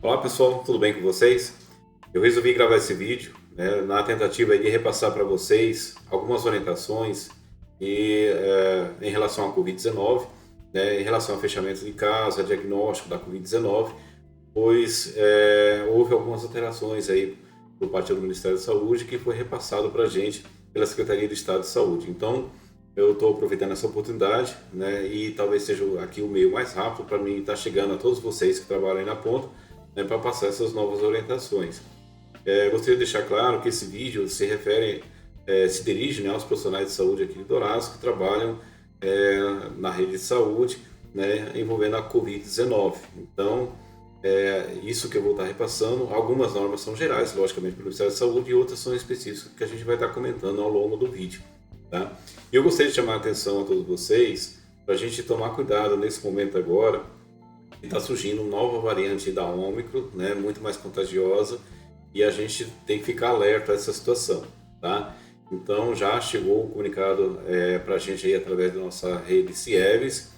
Olá pessoal, tudo bem com vocês? Eu resolvi gravar esse vídeo, na tentativa aí de repassar para vocês algumas orientações em relação à Covid-19, em relação a fechamento de casa, diagnóstico da Covid-19, pois houve algumas alterações aí por parte do Ministério da Saúde que foi repassado para a gente pela Secretaria de Estado de Saúde. Então, eu estou aproveitando essa oportunidade, e talvez seja aqui o meio mais rápido para mim estar chegando a todos vocês que trabalham aí na ponta, para passar essas novas orientações. Gostaria de deixar claro que esse vídeo se dirige aos profissionais de saúde aqui de Dourados que trabalham na rede de saúde, envolvendo a Covid-19. Então, isso que eu vou estar repassando, algumas normas são gerais, logicamente, pelo Ministério da Saúde, e outras são específicas que a gente vai estar comentando ao longo do vídeo. Tá? E eu gostaria de chamar a atenção a todos vocês para a gente tomar cuidado nesse momento agora, que está surgindo uma nova variante da Ômicron, muito mais contagiosa, e a gente tem que ficar alerta a essa situação. Tá? Então já chegou o comunicado para a gente aí através da nossa rede CIEVES,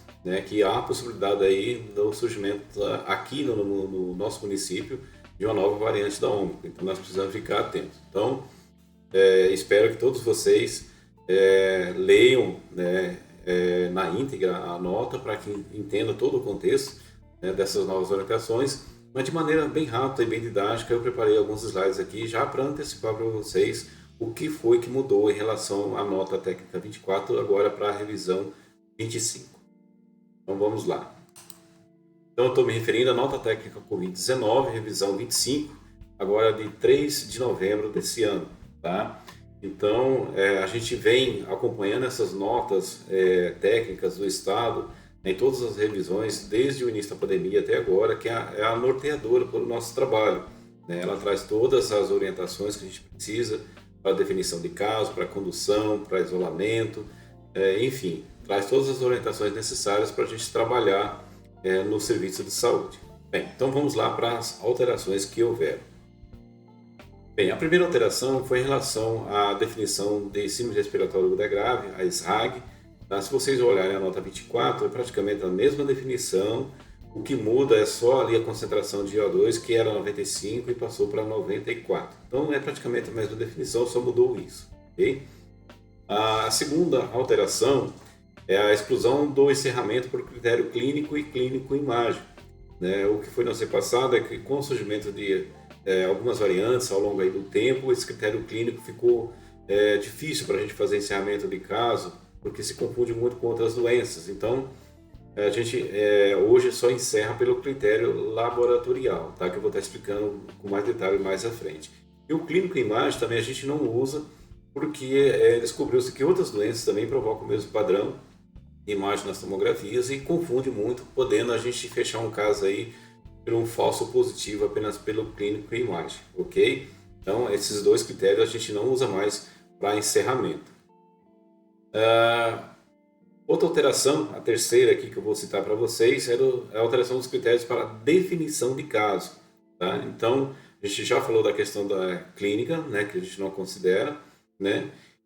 que há a possibilidade aí do surgimento aqui no nosso município de uma nova variante da Ômicron. Então nós precisamos ficar atentos. Então espero que todos vocês leiam na íntegra a nota para que entendam todo o contexto dessas novas orientações, mas de maneira bem rápida e bem didática. Eu preparei alguns slides aqui já para antecipar para vocês o que foi que mudou em relação à nota técnica 24 agora para a revisão 25. Então vamos lá. Então eu estou me referindo à nota técnica Covid-19, revisão 25, agora de 3 de novembro desse ano. Tá? Então a gente vem acompanhando essas notas técnicas do Estado em todas as revisões, desde o início da pandemia até agora, que é a norteadora para o nosso trabalho. Ela traz todas as orientações que a gente precisa para definição de caso, para condução, para isolamento, enfim, traz todas as orientações necessárias para a gente trabalhar no serviço de saúde. Bem, então vamos lá para as alterações que houveram. Bem, a primeira alteração foi em relação à definição de síndrome respiratória aguda grave, a SRAG. Tá? Se vocês olharem a nota 24, é praticamente a mesma definição. O que muda é só ali a concentração de O2, que era 95 e passou para 94. Então é praticamente a mesma definição, só mudou isso. Okay? A segunda alteração é a exclusão do encerramento por critério clínico e clínico-imagem. O que foi no ano passado é que, com o surgimento de algumas variantes ao longo aí do tempo, esse critério clínico ficou difícil para a gente fazer encerramento de caso, porque se confunde muito com outras doenças. Então, a gente hoje só encerra pelo critério laboratorial, tá? Que eu vou estar explicando com mais detalhe mais à frente. E o clínico-imagem também a gente não usa, porque descobriu-se que outras doenças também provocam o mesmo padrão de imagem nas tomografias e confunde muito, podendo a gente fechar um caso aí por um falso positivo apenas pelo clínico e imagem, ok? Então, esses dois critérios a gente não usa mais para encerramento. Outra alteração, a terceira aqui que eu vou citar para vocês, é a alteração dos critérios para definição de caso. Tá? Então, a gente já falou da questão da clínica, que a gente não considera,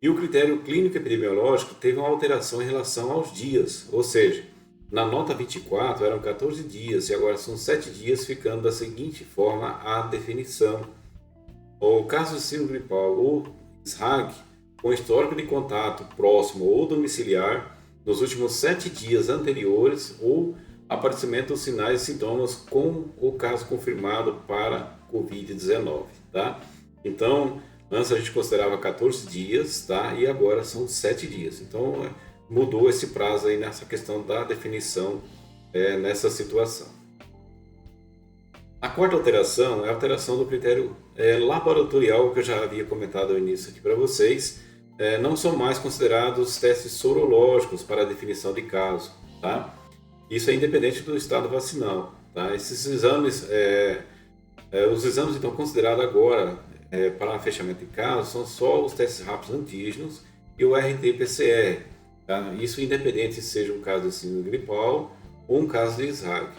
e o critério clínico epidemiológico teve uma alteração em relação aos dias, ou seja, na nota 24 eram 14 dias e agora são 7 dias, ficando da seguinte forma a definição. O caso de síndrome gripal ou SRAG, com histórico de contato próximo ou domiciliar nos últimos 7 dias anteriores ou aparecimento dos sinais e sintomas com o caso confirmado para Covid-19. Tá? Então, antes a gente considerava 14 dias, tá? E agora são 7 dias. Então, mudou esse prazo aí nessa questão da definição nessa situação. A quarta alteração é a alteração do critério laboratorial, que eu já havia comentado ao início aqui para vocês. Não são mais considerados testes sorológicos para a definição de caso. Tá? Isso é independente do estado vacinal. Tá? Esses exames, os exames então considerados agora para fechamento de caso são só os testes rápidos antígenos e o RT-PCR. Tá? Isso independente se seja um caso de síndrome gripal ou um caso de SRAG.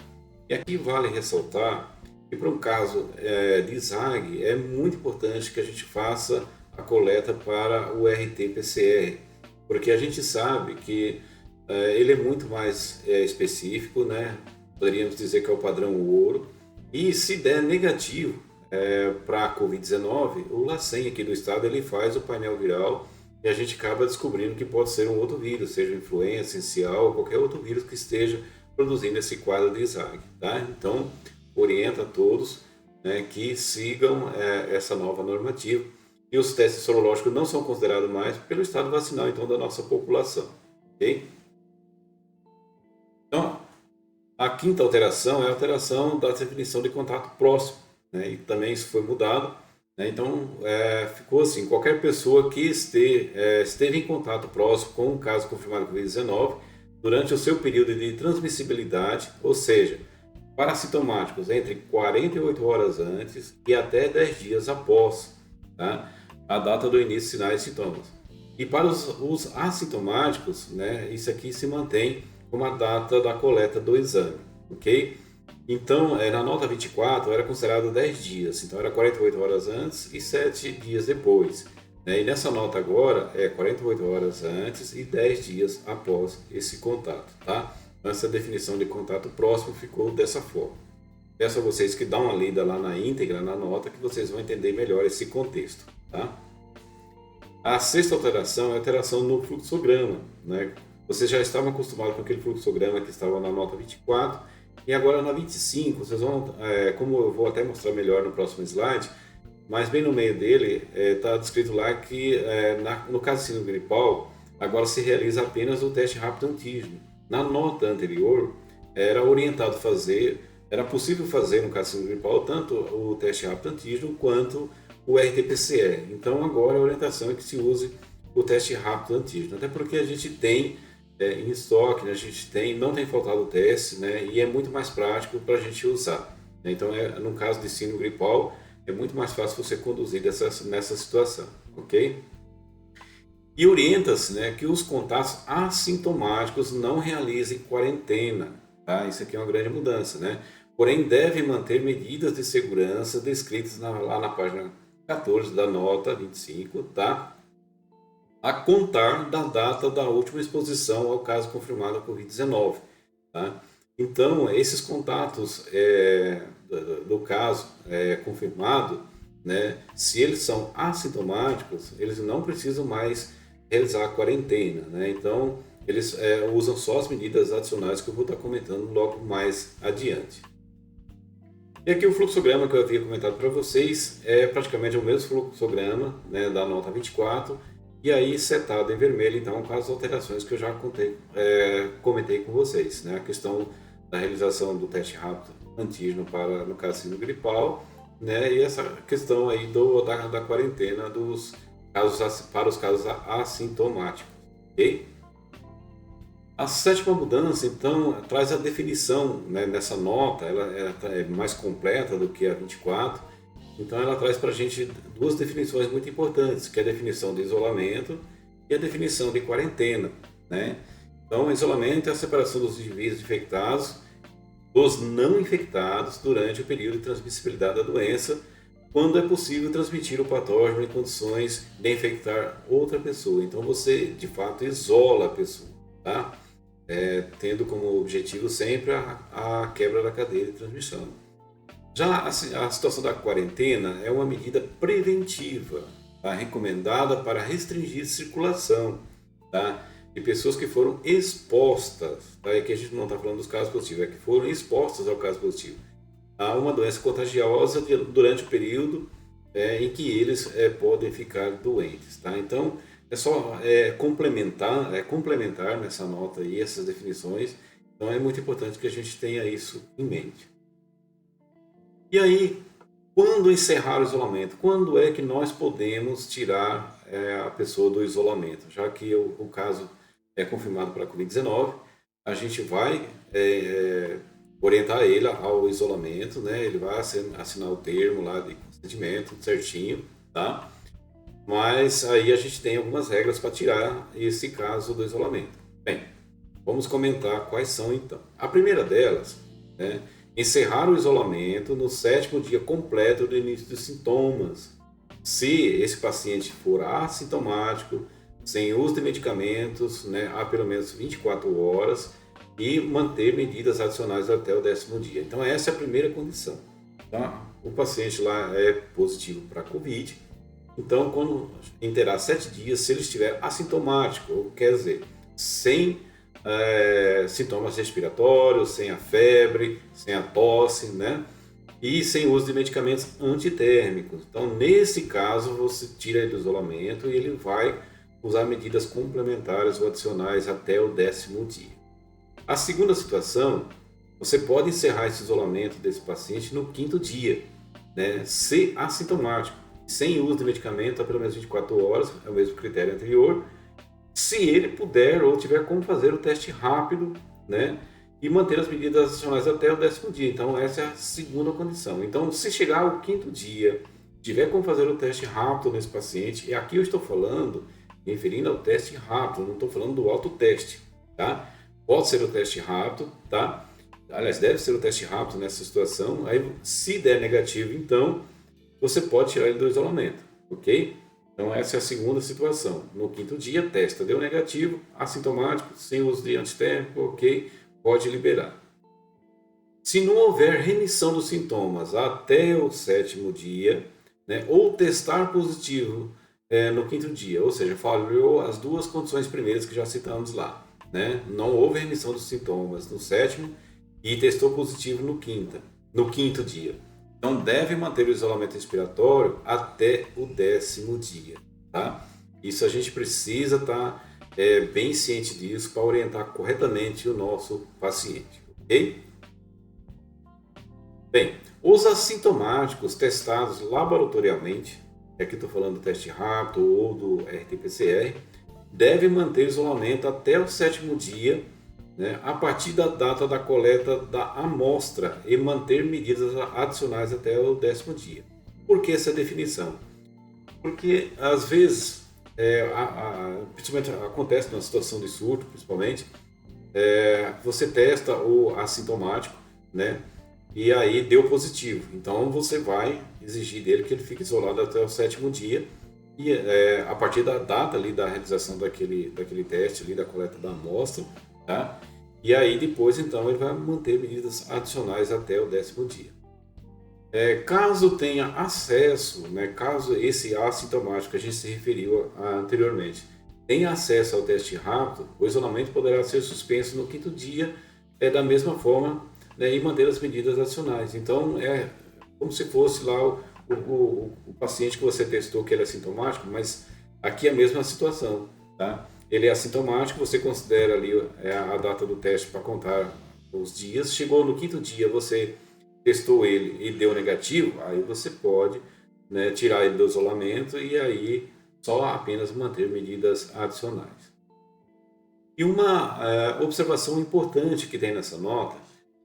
E aqui vale ressaltar que para um caso de SRAG é muito importante que a gente faça a coleta para o RT-PCR, porque a gente sabe que ele é muito mais específico, poderíamos dizer que é o padrão ouro, E se der negativo para a Covid-19, o LACEN aqui do estado ele faz o painel viral e a gente acaba descobrindo que pode ser um outro vírus, seja influenza, essencial, ou qualquer outro vírus que esteja produzindo esse quadro de ISAG, tá? Então, orienta a todos, né, que sigam essa nova normativa. E os testes sorológicos não são considerados mais pelo estado vacinal, então, da nossa população, ok? Então, a quinta alteração é a alteração da definição de contato próximo, né? E também isso foi mudado, né? Então, ficou assim, qualquer pessoa que esteve em contato próximo com um caso confirmado de Covid-19 durante o seu período de transmissibilidade, ou seja, para assintomáticos entre 48 horas antes e até 10 dias após, tá, a data do início de sinais e sintomas. E para os assintomáticos, né, isso aqui se mantém como a data da coleta do exame, ok? Então, na nota 24 era considerado 10 dias, então era 48 horas antes e 7 dias depois, né? E nessa nota agora é 48 horas antes e 10 dias após esse contato, tá? Então, essa definição de contato próximo ficou dessa forma. Peço a vocês que dão uma lida lá na íntegra, na nota, que vocês vão entender melhor esse contexto, tá? A sexta alteração é a alteração no fluxograma, né? Vocês já estavam acostumados com aquele fluxograma que estava na nota 24, e agora na 25, vocês vão, como eu vou até mostrar melhor no próximo slide, mas bem no meio dele está descrito lá que no caso de síndrome gripal, agora se realiza apenas o teste rápido antígeno. Na nota anterior, era orientado era possível fazer no caso de síndrome gripal tanto o teste rápido antígeno quanto o RT-PCR. Então agora a orientação é que se use o teste rápido antígeno, até porque a gente tem em estoque, né, não tem faltado o teste, né, e é muito mais prático para a gente usar, né? Então, no caso de síndrome gripal, é muito mais fácil você conduzir nessa situação, ok? E orienta-se, né, que os contatos assintomáticos não realizem quarentena, tá? Isso aqui é uma grande mudança, né? Porém, devem manter medidas de segurança descritas lá na página 14 da nota 25, tá? A contar da data da última exposição ao caso confirmado da Covid-19. Tá? Então, esses contatos do caso confirmado, né, se eles são assintomáticos, eles não precisam mais realizar a quarentena. Né? Então, eles usam só as medidas adicionais que eu vou estar comentando logo mais adiante. E aqui o fluxograma que eu havia comentado para vocês é praticamente o mesmo fluxograma, né, da nota 24, e aí setado em vermelho, então, com as alterações que eu já comentei com vocês, né? A questão da realização do teste rápido antígeno no caso síndrome gripal, né? E essa questão aí da quarentena para os casos assintomáticos, ok? A sétima mudança, então, traz a definição, né, nessa nota, ela é mais completa do que a 24. Então ela traz para a gente duas definições muito importantes, que é a definição de isolamento e a definição de quarentena, né? Então, isolamento é a separação dos indivíduos infectados dos não infectados durante o período de transmissibilidade da doença, quando é possível transmitir o patógeno em condições de infectar outra pessoa. Então você, de fato, isola a pessoa, tá? Tendo como objetivo sempre a quebra da cadeia de transmissão. Já a situação da quarentena é uma medida preventiva, tá? Recomendada para restringir circulação, tá? De pessoas que foram expostas, tá? E aqui a gente não está falando dos casos positivos, é que foram expostas ao caso positivo, a uma doença contagiosa durante o período em que eles podem ficar doentes, tá? Então é só complementar nessa nota aí essas definições. Então é muito importante que a gente tenha isso em mente. E aí, quando encerrar o isolamento? Quando é que nós podemos tirar a pessoa do isolamento? Já que o caso é confirmado para a Covid-19, a gente vai orientar ele ao isolamento, né? Ele vai assinar o termo lá de consentimento certinho, tá? Mas aí a gente tem algumas regras para tirar esse caso do isolamento. Bem, vamos comentar quais são então. A primeira delas, né? Encerrar o isolamento no 7º dia completo do início dos sintomas. Se esse paciente for assintomático, sem uso de medicamentos, né, há pelo menos 24 horas e manter medidas adicionais até o 10º dia. Então essa é a primeira condição. tá? O paciente lá é positivo para Covid, então quando terá 7 dias, se ele estiver assintomático, quer dizer, sem sintomas respiratórios, sem a febre, sem a tosse, né? E sem uso de medicamentos antitérmicos. Então, nesse caso, você tira ele do isolamento e ele vai usar medidas complementares ou adicionais até o 10º dia. A segunda situação, você pode encerrar esse isolamento desse paciente no 5º dia, né? Se assintomático, sem uso de medicamento há pelo menos 24 horas, é o mesmo critério anterior, se ele puder ou tiver como fazer o teste rápido, né? E manter as medidas adicionais até o 10º dia. Então, essa é a segunda condição. Então, se chegar ao 5º dia, tiver como fazer o teste rápido nesse paciente, e aqui eu estou falando, me referindo ao teste rápido, não estou falando do autoteste, tá? Pode ser o teste rápido, tá? Aliás, deve ser o teste rápido nessa situação. Aí, se der negativo, então, você pode tirar ele do isolamento, ok? Então, essa é a segunda situação. No 5º dia, testa, deu negativo, assintomático, sem uso de antitérmico, ok? Pode liberar. Se não houver remissão dos sintomas até o 7º dia, né, ou testar positivo no 5º dia, ou seja, falhou as duas condições primeiras que já citamos lá, né? Não houve remissão dos sintomas no 7º e testou positivo no 5º dia. Então deve manter o isolamento respiratório até o 10º dia, tá? Isso a gente precisa estar bem ciente disso para orientar corretamente o nosso paciente, ok? Bem, os assintomáticos testados laboratorialmente, aqui estou falando do teste rápido ou do RT-PCR, devem manter isolamento até o 7º dia, né, a partir da data da coleta da amostra e manter medidas adicionais até o 10º dia. Por que essa definição? Porque às vezes principalmente acontece numa situação de surto, principalmente, você testa o assintomático, né? E aí deu positivo. Então você vai exigir dele que ele fique isolado até o 7º dia e a partir da data ali da realização daquele teste ali da coleta da amostra, tá? E aí depois então ele vai manter medidas adicionais até o 10º dia. Caso tenha acesso, né, caso esse assintomático que a gente se referiu anteriormente, tenha acesso ao teste rápido, o isolamento poderá ser suspenso no 5º dia da mesma forma, né, e manter as medidas adicionais. Então é como se fosse lá o paciente que você testou que ele é assintomático, mas aqui é a mesma situação, tá? Ele é assintomático, você considera ali a data do teste para contar os dias, chegou no 5º dia, você testou ele e deu negativo, aí você pode, né, tirar ele do isolamento e aí só apenas manter medidas adicionais. E uma observação importante que tem nessa nota,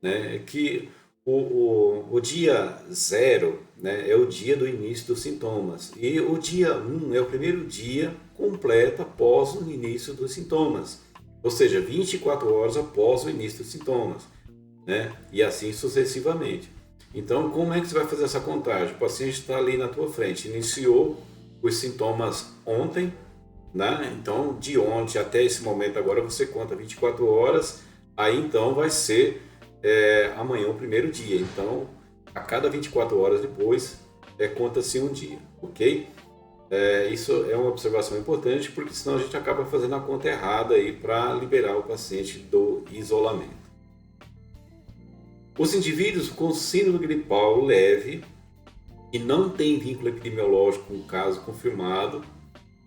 né, é que o dia 0, né, é o dia do início dos sintomas e o dia 1 é o primeiro dia completo após o início dos sintomas, ou seja, 24 horas após o início dos sintomas, né, e assim sucessivamente. Então, como é que você vai fazer essa contagem? O paciente está ali na tua frente, iniciou os sintomas ontem, né? Então, de ontem até esse momento agora você conta 24 horas, aí então vai ser amanhã o primeiro dia. Então, a cada 24 horas depois, conta-se um dia, ok? Isso é uma observação importante, porque senão a gente acaba fazendo a conta errada aí para liberar o paciente do isolamento. Os indivíduos com síndrome gripal leve que não tem vínculo epidemiológico com o caso confirmado,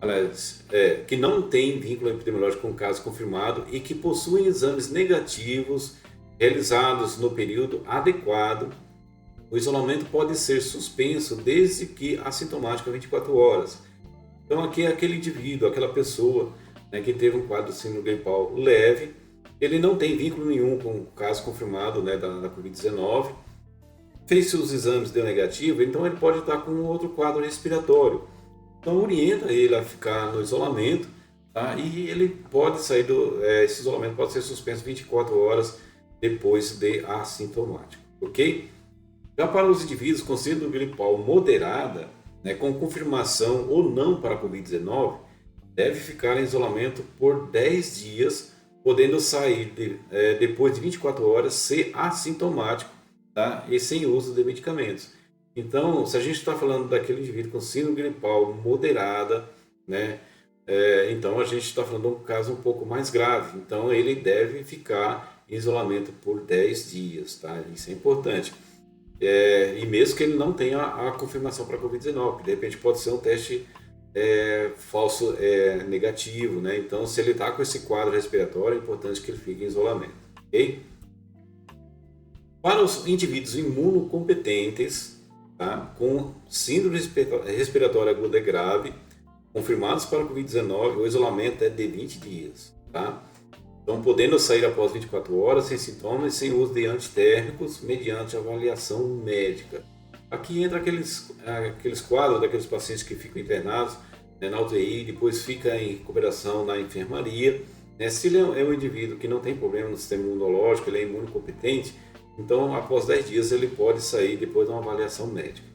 aliás, que não tem vínculo epidemiológico com o caso confirmado e que possuem exames negativos realizados no período adequado, o isolamento pode ser suspenso desde que assintomático a 24 horas. Então aqui é aquele indivíduo, aquela pessoa, né, que teve um quadro de síndrome gripal leve, ele não tem vínculo nenhum com o caso confirmado, né, da Covid-19, fez seus exames, deu negativo, então ele pode estar com outro quadro respiratório. Então orienta ele a ficar no isolamento, tá? E ele pode sair esse isolamento pode ser suspenso 24 horas depois de assintomático, ok? Já para os indivíduos com síndrome gripal moderada, né, com confirmação ou não para a Covid-19, deve ficar em isolamento por 10 dias, podendo sair depois de 24 horas se assintomático tá? E sem uso de medicamentos. Então, se a gente está falando daquele indivíduo com síndrome gripal moderada, né? Então a gente está falando de um caso um pouco mais grave. Então ele deve ficar em isolamento por 10 dias, tá? Isso é importante. E mesmo que ele não tenha a confirmação para a Covid-19, que de repente pode ser um teste falso negativo, né? Então, se ele está com esse quadro respiratório, é importante que ele fique em isolamento, ok? Para os indivíduos imunocompetentes, tá? Com síndrome respiratória aguda grave, confirmados para a Covid-19, o isolamento é de 20 dias, tá? Então, podendo sair após 24 horas sem sintomas e sem uso de antitérmicos, mediante avaliação médica. Aqui entra aqueles quadros daqueles pacientes que ficam internados, né, na UTI, depois fica em recuperação na enfermaria. Né? Se ele é um indivíduo que não tem problema no sistema imunológico, ele é imunocompetente, então após 10 dias ele pode sair depois de uma avaliação médica.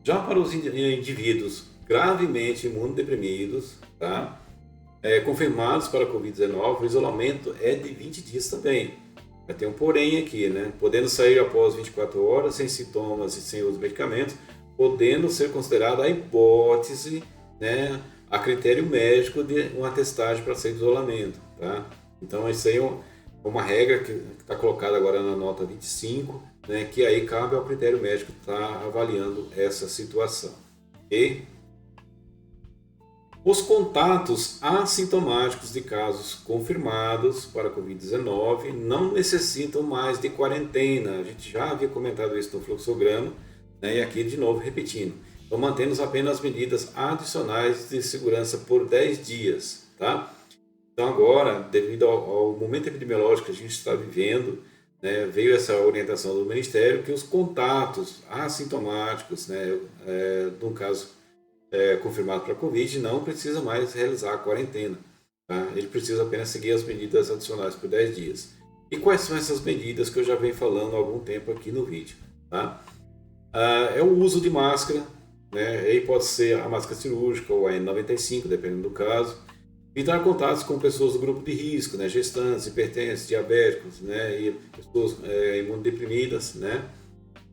Já para os indivíduos gravemente imunodeprimidos, tá? Confirmados para a Covid-19, o isolamento é de 20 dias também. Vai ter um porém aqui, né? Podendo sair após 24 horas, sem sintomas e sem uso de medicamentos, podendo ser considerada a hipótese, né, a critério médico de uma testagem para sair do isolamento, tá? Então, isso aí é uma regra que está colocada agora na nota 25, né, que aí cabe ao critério médico estar avaliando essa situação, ok? Os contatos assintomáticos de casos confirmados para a Covid-19 não necessitam mais de quarentena. A gente já havia comentado isso no fluxograma, né? E aqui de novo repetindo. Então mantemos apenas medidas adicionais de segurança por 10 dias. Tá? Então agora, devido ao momento epidemiológico que a gente está vivendo, né, veio essa orientação do Ministério que os contatos assintomáticos, né, de um caso confirmado para a Covid, não precisa mais realizar a quarentena. Tá? Ele precisa apenas seguir as medidas adicionais por 10 dias. E quais são essas medidas que eu já venho falando há algum tempo aqui no vídeo? Tá? É o uso de máscara, né? Aí pode ser a máscara cirúrgica ou a N95, dependendo do caso. Evitar contatos com pessoas do grupo de risco, né? Gestantes, hipertensos, diabéticos, né? E pessoas imunodeprimidas. Né?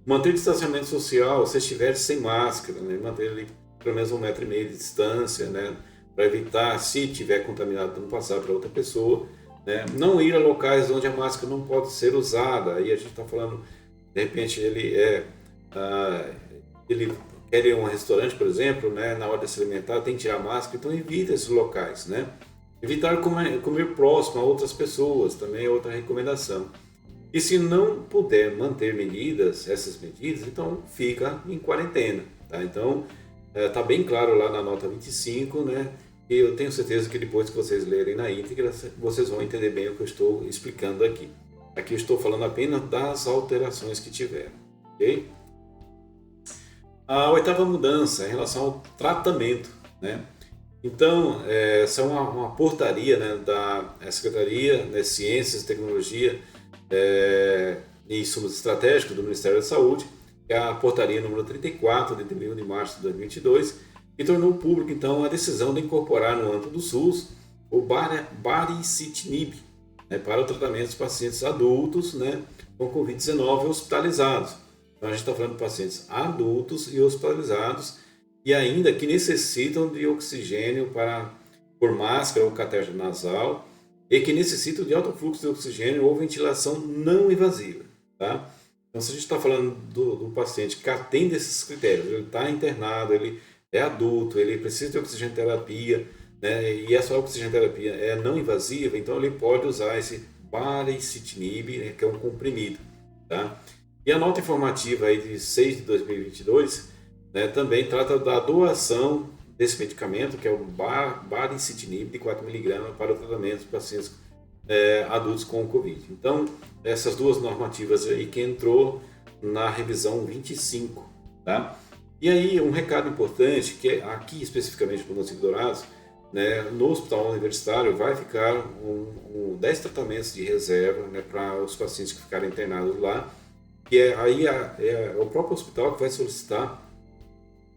Manter distanciamento social se estiver sem máscara, né? Manter ali pelo menos 1,5 metro de distância, né, para evitar, se tiver contaminado, não passar para outra pessoa, né, não ir a locais onde a máscara não pode ser usada. Aí a gente está falando, de repente ele quer ir a um restaurante, por exemplo, né, na hora de se alimentar tem que tirar a máscara, então evita esses locais, né. Evitar comer próximo a outras pessoas, também é outra recomendação. E se não puder manter essas medidas, então fica em quarentena, tá? Então está bem claro lá na nota 25, né? E eu tenho certeza que depois que vocês lerem na íntegra, vocês vão entender bem o que eu estou explicando aqui. Aqui eu estou falando apenas das alterações que tiveram, ok? A oitava mudança é em relação ao tratamento, né? Então, essa é uma portaria, né, da Secretaria de Ciências e Tecnologia e Insumos Estratégicos do Ministério da Saúde, que é a portaria número 34, de 31 de março de 2022, que tornou público, então, a decisão de incorporar no âmbito do SUS o baricitinib, né, para o tratamento dos pacientes adultos, né, com Covid-19 hospitalizados. Então, a gente está falando de pacientes adultos e hospitalizados e ainda que necessitam de oxigênio por máscara ou catéter nasal e que necessitam de alto fluxo de oxigênio ou ventilação não invasiva, tá? Então, se a gente está falando do paciente que atende esses critérios, ele está internado, ele é adulto, ele precisa de oxigenoterapia, né, e essa oxigenoterapia é não invasiva, então ele pode usar esse baricitinib, né, que é um comprimido. Tá? E a nota informativa aí de 6 de 2022, né, também trata da doação desse medicamento, que é o baricitinib de 4 mg para o tratamento de pacientes adultos com Covid. Então, essas duas normativas aí que entrou na revisão 25, tá? E aí, um recado importante, que aqui especificamente para os Dourados, né, no Hospital Universitário vai ficar 10 tratamentos de reserva, né, para os pacientes que ficarem internados lá, que é o próprio hospital que vai solicitar,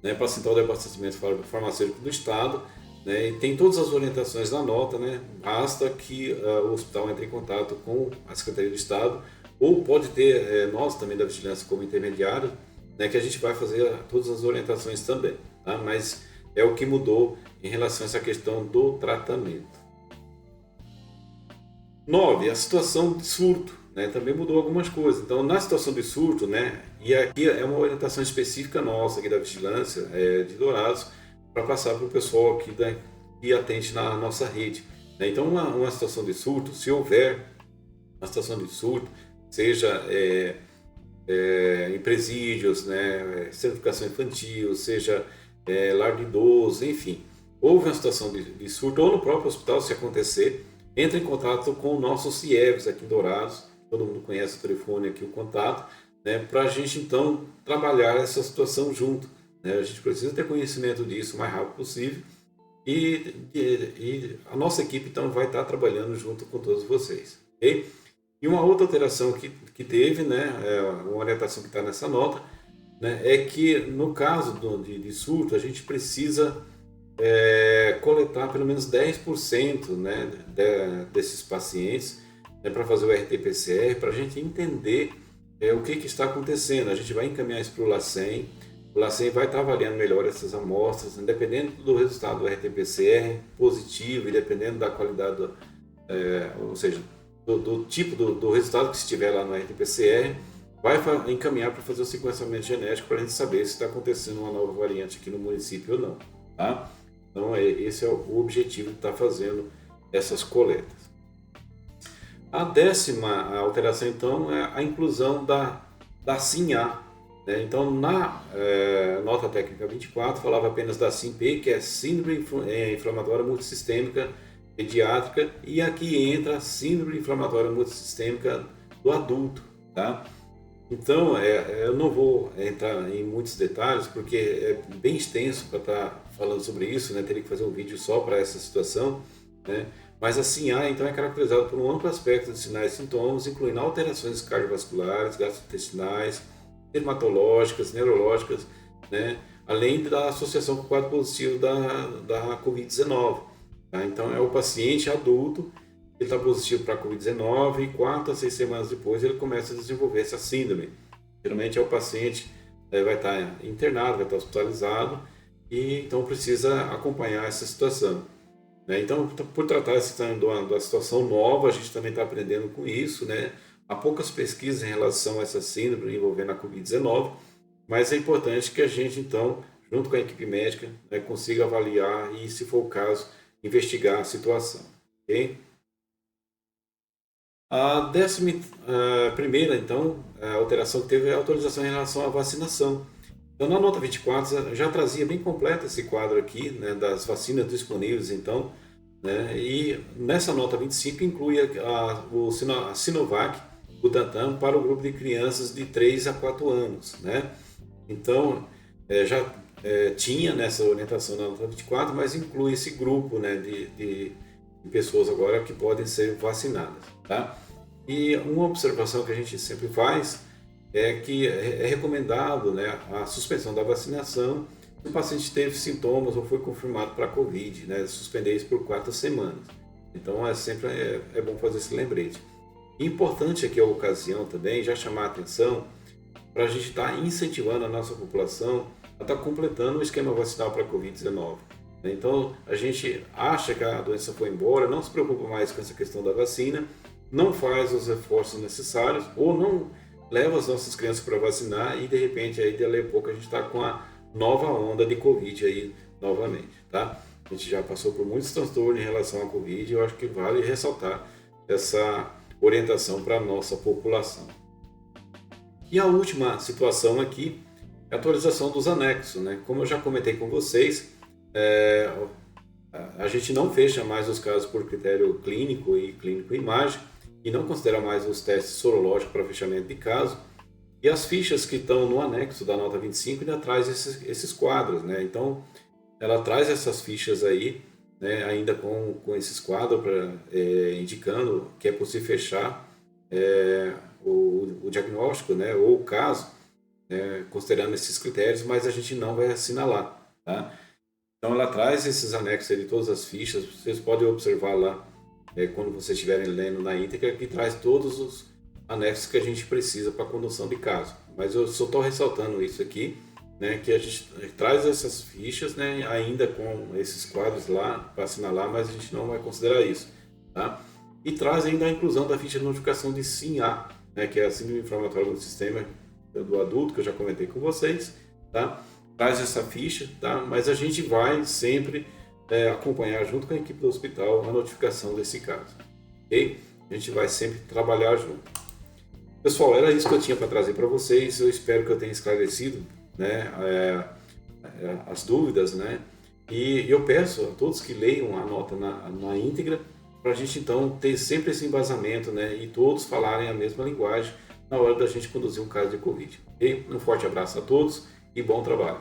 né, para a Central de Abastecimento Farmacêutico do Estado, né, e tem todas as orientações na nota, né, basta que o hospital entre em contato com a Secretaria do Estado ou pode ter nós também da vigilância como intermediário, né, que a gente vai fazer todas as orientações também, tá? Mas é o que mudou em relação a essa questão do tratamento. 9, a situação de surto, né, também mudou algumas coisas. Então, na situação de surto, né, e aqui é uma orientação específica nossa aqui da vigilância de Dourados, para passar para o pessoal aqui que atende na nossa rede, né? Então, uma situação de surto, se houver uma situação de surto, seja em presídios, né, centro de educação infantil, seja lar de idosos, enfim, houve uma situação de surto, ou no próprio hospital, se acontecer, entre em contato com o nosso CIEVS aqui em Dourados, todo mundo conhece o telefone aqui, o contato, né, para a gente então trabalhar essa situação junto, né? A gente precisa ter conhecimento disso o mais rápido possível e a nossa equipe então vai estar trabalhando junto com todos vocês, ok? E uma outra alteração que teve, né, uma orientação que está nessa nota, né, é que no caso de surto a gente precisa coletar pelo menos 10%, né, desses pacientes, né, para fazer o RT-PCR, para a gente entender o que está acontecendo. A gente vai encaminhar isso para o LACEN, o LACEN vai estar avaliando melhor essas amostras, né, dependendo do resultado do RT-PCR positivo e dependendo da qualidade, ou seja, do tipo do resultado que estiver lá no RT-PCR, vai encaminhar para fazer o sequenciamento genético para a gente saber se está acontecendo uma nova variante aqui no município ou não, tá? Então, esse é o objetivo de estar fazendo essas coletas. A 10ª alteração, então, é a inclusão da SIM-A, né? Então, na nota técnica 24, falava apenas da SIM-P, que é Síndrome Inflamatória Multissistêmica Pediátrica, e aqui entra a Síndrome Inflamatória Multissistêmica do adulto, tá? Então, eu não vou entrar em muitos detalhes, porque é bem extenso para estar falando sobre isso, né? Teria que fazer um vídeo só para essa situação, né? Mas a SIM-A, então, é caracterizada por um amplo aspecto de sinais e sintomas, incluindo alterações cardiovasculares, gastrointestinais, dermatológicas, neurológicas, né? Além da associação com o quadro positivo da Covid-19. Tá? Então, é o paciente adulto, ele está positivo para a Covid-19 e 4 a 6 semanas depois ele começa a desenvolver essa síndrome. Geralmente é o paciente vai estar internado, vai estar hospitalizado e então precisa acompanhar essa situação, né? Então, por tratar de uma situação nova, a gente também está aprendendo com isso, né? Há poucas pesquisas em relação a essa síndrome envolvendo a Covid-19, mas é importante que a gente, então, junto com a equipe médica, né, consiga avaliar e, se for o caso, investigar a situação, ok? A 11ª, então, a alteração que teve é a atualização em relação à vacinação. Então, na nota 24, já trazia bem completo esse quadro aqui, né, das vacinas disponíveis, então, né, e nessa nota 25 inclui a Sinovac, Butantan, para o grupo de crianças de 3 a 4 anos, né? Então, já tinha nessa orientação na nota 24, mas inclui esse grupo, né, de pessoas agora que podem ser vacinadas, tá? E uma observação que a gente sempre faz é que é recomendado, né, a suspensão da vacinação se o paciente teve sintomas ou foi confirmado para a Covid, né, suspender isso por 4 semanas. Então, sempre é bom fazer esse lembrete. E importante aqui a ocasião também já chamar a atenção para a gente estar incentivando a nossa população a estar completando o esquema vacinal para a Covid-19. Então, a gente acha que a doença foi embora, não se preocupa mais com essa questão da vacina, não faz os reforços necessários ou não leva as nossas crianças para vacinar e, de repente, aí, dali a pouco, a gente está com a nova onda de Covid aí novamente, tá? A gente já passou por muitos transtornos em relação à Covid e eu acho que vale ressaltar essa orientação para a nossa população. E a última situação aqui é a atualização dos anexos, né? Como eu já comentei com vocês, a gente não fecha mais os casos por critério clínico e clínico-imagem e não considera mais os testes sorológicos para fechamento de caso. E as fichas que estão no anexo da nota 25 ainda traz esses quadros, né? Então, ela traz essas fichas aí, né, ainda com esses quadros indicando que é possível fechar o diagnóstico, né, ou o caso, considerando esses critérios, mas a gente não vai assinalar, tá? Então, ela traz esses anexos aí de todas as fichas, vocês podem observar lá quando vocês estiverem lendo na íntegra, que traz todos anexos que a gente precisa para a condução de caso. Mas eu só estou ressaltando isso aqui, né, que a gente traz essas fichas, né, ainda com esses quadros lá para assinalar, mas a gente não vai considerar isso. Tá? E traz ainda a inclusão da ficha de notificação de SIM-A, né, que é a Síndrome Inflamatória do Sistema do Adulto, que eu já comentei com vocês. Tá? Traz essa ficha, tá? Mas a gente vai sempre acompanhar junto com a equipe do hospital a notificação desse caso. Ok? A gente vai sempre trabalhar junto. Pessoal, era isso que eu tinha para trazer para vocês. Eu espero que eu tenha esclarecido, né, as dúvidas, né? E eu peço a todos que leiam a nota na íntegra, para a gente então ter sempre esse embasamento, né? E todos falarem a mesma linguagem na hora da gente conduzir um caso de Covid. Ok? Um forte abraço a todos e bom trabalho.